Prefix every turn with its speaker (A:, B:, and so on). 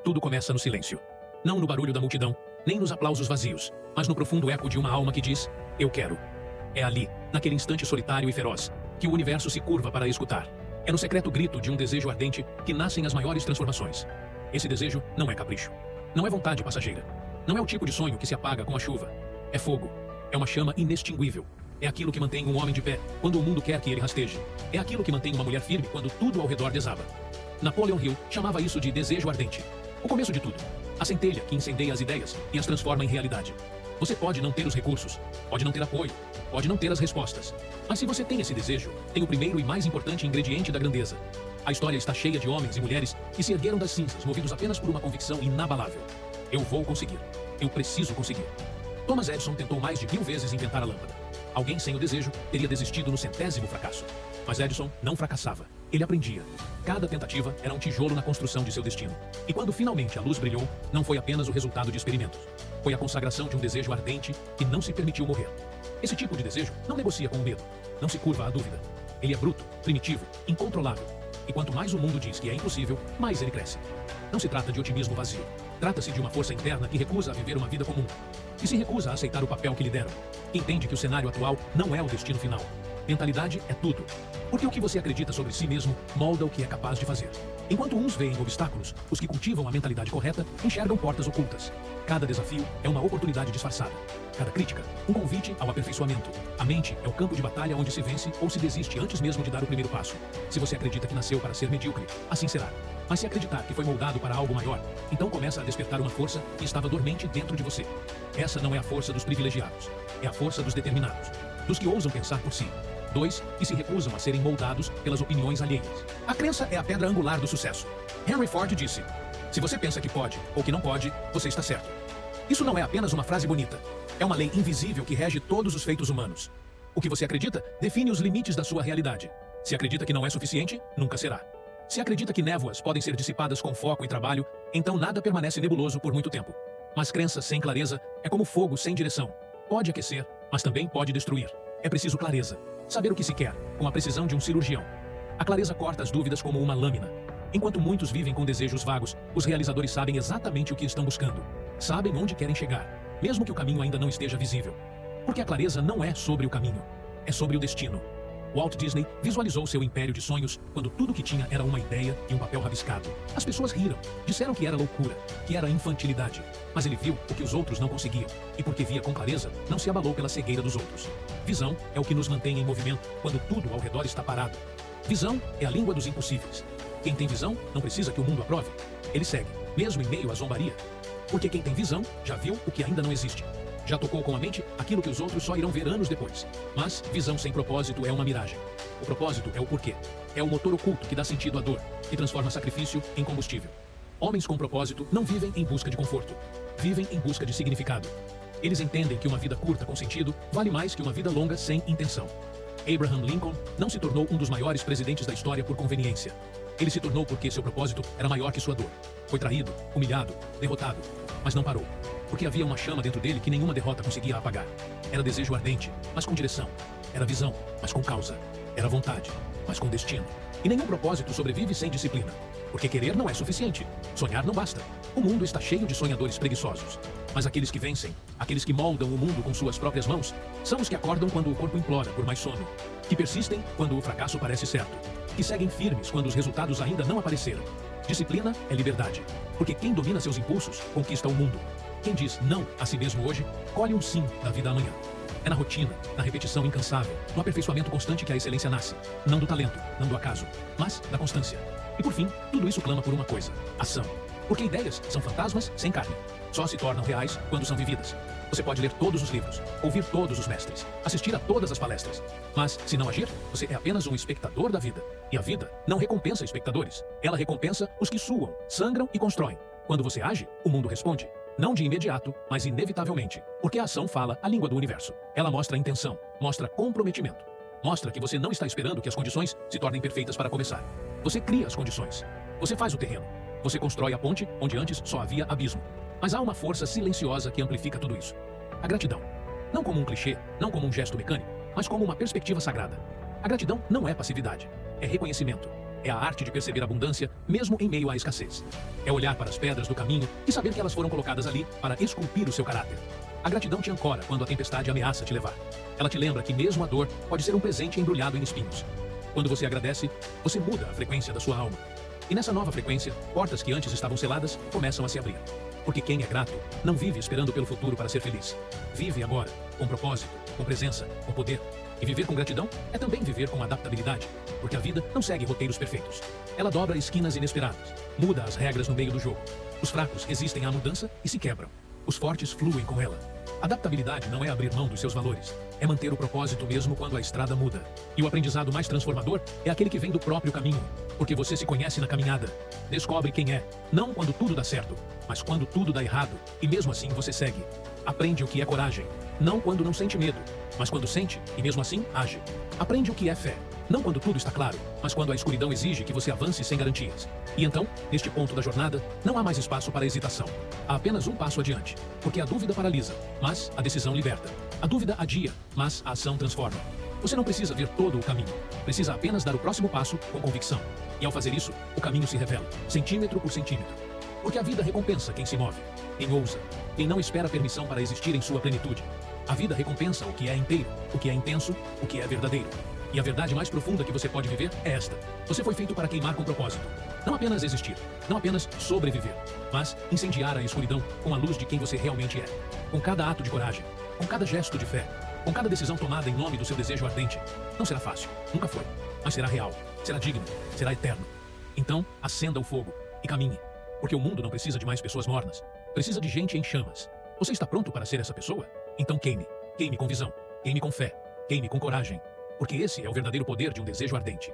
A: Tudo começa no silêncio. Não no barulho da multidão, nem nos aplausos vazios, mas no profundo eco de uma alma que diz, eu quero. É ali, naquele instante solitário e feroz, que o universo se curva para escutar. É no secreto grito de um desejo ardente que nascem as maiores transformações. Esse desejo não é capricho. Não é vontade passageira. Não é o tipo de sonho que se apaga com a chuva. É fogo. É uma chama inextinguível. É aquilo que mantém um homem de pé quando o mundo quer que ele rasteje. É aquilo que mantém uma mulher firme quando tudo ao redor desaba. Napoleon Hill chamava isso de desejo ardente. O começo de tudo. A centelha que incendeia as ideias e as transforma em realidade. Você pode não ter os recursos, pode não ter apoio, pode não ter as respostas. Mas se você tem esse desejo, tem o primeiro e mais importante ingrediente da grandeza. A história está cheia de homens e mulheres que se ergueram das cinzas, movidos apenas por uma convicção inabalável. Eu vou conseguir. Eu preciso conseguir. Thomas Edison tentou mais de 1000 vezes inventar a lâmpada. Alguém sem o desejo teria desistido no 100º fracasso. Mas Edison não fracassava. Ele aprendia. Cada tentativa era um tijolo na construção de seu destino. E quando finalmente a luz brilhou, não foi apenas o resultado de experimentos. Foi a consagração de um desejo ardente que não se permitiu morrer. Esse tipo de desejo não negocia com o medo. Não se curva à dúvida. Ele é bruto, primitivo, incontrolável. E quanto mais o mundo diz que é impossível, mais ele cresce. Não se trata de otimismo vazio. Trata-se de uma força interna que recusa a viver uma vida comum. E se recusa a aceitar o papel que lhe deram. Entende que o cenário atual não é o destino final. Mentalidade é tudo. Porque o que você acredita sobre si mesmo molda o que é capaz de fazer. Enquanto uns veem obstáculos, os que cultivam a mentalidade correta enxergam portas ocultas. Cada desafio é uma oportunidade disfarçada. Cada crítica, um convite ao aperfeiçoamento. A mente é o campo de batalha onde se vence ou se desiste antes mesmo de dar o primeiro passo. Se você acredita que nasceu para ser medíocre, assim será. Mas se acreditar que foi moldado para algo maior, então começa a despertar uma força que estava dormente dentro de você. Essa não é a força dos privilegiados. É a força dos determinados. Dos que ousam pensar por si. 2, que se recusam a serem moldados pelas opiniões alheias. A crença é a pedra angular do sucesso. Henry Ford disse, se você pensa que pode ou que não pode, você está certo. Isso não é apenas uma frase bonita. É uma lei invisível que rege todos os feitos humanos. O que você acredita define os limites da sua realidade. Se acredita que não é suficiente, nunca será. Se acredita que névoas podem ser dissipadas com foco e trabalho, então nada permanece nebuloso por muito tempo. Mas crença sem clareza é como fogo sem direção. Pode aquecer, mas também pode destruir. É preciso clareza. Saber o que se quer, com a precisão de um cirurgião. A clareza corta as dúvidas como uma lâmina. Enquanto muitos vivem com desejos vagos, os realizadores sabem exatamente o que estão buscando. Sabem onde querem chegar, mesmo que o caminho ainda não esteja visível. Porque a clareza não é sobre o caminho, é sobre o destino. Walt Disney visualizou seu império de sonhos quando tudo que tinha era uma ideia e um papel rabiscado. As pessoas riram, disseram que era loucura, que era infantilidade. Mas ele viu o que os outros não conseguiam, e porque via com clareza, não se abalou pela cegueira dos outros. Visão é o que nos mantém em movimento quando tudo ao redor está parado. Visão é a língua dos impossíveis. Quem tem visão não precisa que o mundo aprove. Ele segue, mesmo em meio à zombaria. Porque quem tem visão já viu o que ainda não existe. Já tocou com a mente aquilo que os outros só irão ver anos depois. Mas visão sem propósito é uma miragem. O propósito é o porquê. É o motor oculto que dá sentido à dor, que transforma sacrifício em combustível. Homens com propósito não vivem em busca de conforto. Vivem em busca de significado. Eles entendem que uma vida curta com sentido vale mais que uma vida longa sem intenção. Abraham Lincoln não se tornou um dos maiores presidentes da história por conveniência. Ele se tornou porque seu propósito era maior que sua dor. Foi traído, humilhado, derrotado, mas não parou. Porque havia uma chama dentro dele que nenhuma derrota conseguia apagar. Era desejo ardente, mas com direção. Era visão, mas com causa. Era vontade, mas com destino. E nenhum propósito sobrevive sem disciplina. Porque querer não é suficiente. Sonhar não basta. O mundo está cheio de sonhadores preguiçosos. Mas aqueles que vencem, aqueles que moldam o mundo com suas próprias mãos, são os que acordam quando o corpo implora por mais sono. Que persistem quando o fracasso parece certo. Que seguem firmes quando os resultados ainda não apareceram. Disciplina é liberdade. Porque quem domina seus impulsos, conquista o mundo. Quem diz não a si mesmo hoje, colhe um sim da vida amanhã. É na rotina, na repetição incansável, no aperfeiçoamento constante que a excelência nasce. Não do talento, não do acaso, mas da constância. E por fim, tudo isso clama por uma coisa: ação. Porque ideias são fantasmas sem carne. Só se tornam reais quando são vividas. Você pode ler todos os livros, ouvir todos os mestres, assistir a todas as palestras. Mas, se não agir, você é apenas um espectador da vida. E a vida não recompensa espectadores. Ela recompensa os que suam, sangram e constroem. Quando você age, o mundo responde. Não de imediato, mas inevitavelmente. Porque a ação fala a língua do universo. Ela mostra intenção, mostra comprometimento. Mostra que você não está esperando que as condições se tornem perfeitas para começar. Você cria as condições. Você faz o terreno. Você constrói a ponte onde antes só havia abismo. Mas há uma força silenciosa que amplifica tudo isso. A gratidão. Não como um clichê, não como um gesto mecânico, mas como uma perspectiva sagrada. A gratidão não é passividade, é reconhecimento. É a arte de perceber a abundância mesmo em meio à escassez. É olhar para as pedras do caminho e saber que elas foram colocadas ali para esculpir o seu caráter. A gratidão te ancora quando a tempestade ameaça te levar. Ela te lembra que mesmo a dor pode ser um presente embrulhado em espinhos. Quando você agradece, você muda a frequência da sua alma. E nessa nova frequência, portas que antes estavam seladas começam a se abrir. Porque quem é grato não vive esperando pelo futuro para ser feliz. Vive agora, com propósito, com presença, com poder. E viver com gratidão é também viver com adaptabilidade, porque a vida não segue roteiros perfeitos. Ela dobra esquinas inesperadas, muda as regras no meio do jogo. Os fracos resistem à mudança e se quebram. Os fortes fluem com ela. Adaptabilidade não é abrir mão dos seus valores, é manter o propósito mesmo quando a estrada muda. E o aprendizado mais transformador é aquele que vem do próprio caminho, porque você se conhece na caminhada. Descobre quem é, não quando tudo dá certo, mas quando tudo dá errado, e mesmo assim você segue. Aprende o que é coragem, não quando não sente medo, mas quando sente e mesmo assim age. Aprende o que é fé, não quando tudo está claro, mas quando a escuridão exige que você avance sem garantias. E então, neste ponto da jornada, não há mais espaço para hesitação. Há apenas um passo adiante, porque a dúvida paralisa, mas a decisão liberta. A dúvida adia, mas a ação transforma. Você não precisa ver todo o caminho, precisa apenas dar o próximo passo com convicção. E ao fazer isso, o caminho se revela, centímetro por centímetro. Porque a vida recompensa quem se move, quem ousa, quem não espera permissão para existir em sua plenitude. A vida recompensa o que é inteiro, o que é intenso, o que é verdadeiro. E a verdade mais profunda que você pode viver é esta. Você foi feito para queimar com propósito. Não apenas existir, não apenas sobreviver, mas incendiar a escuridão com a luz de quem você realmente é. Com cada ato de coragem, com cada gesto de fé, com cada decisão tomada em nome do seu desejo ardente. Não será fácil, nunca foi, mas será real, será digno, será eterno. Então, acenda o fogo e caminhe, porque o mundo não precisa de mais pessoas mornas, precisa de gente em chamas. Você está pronto para ser essa pessoa? Então queime, queime com visão, queime com fé, queime com coragem, porque esse é o verdadeiro poder de um desejo ardente.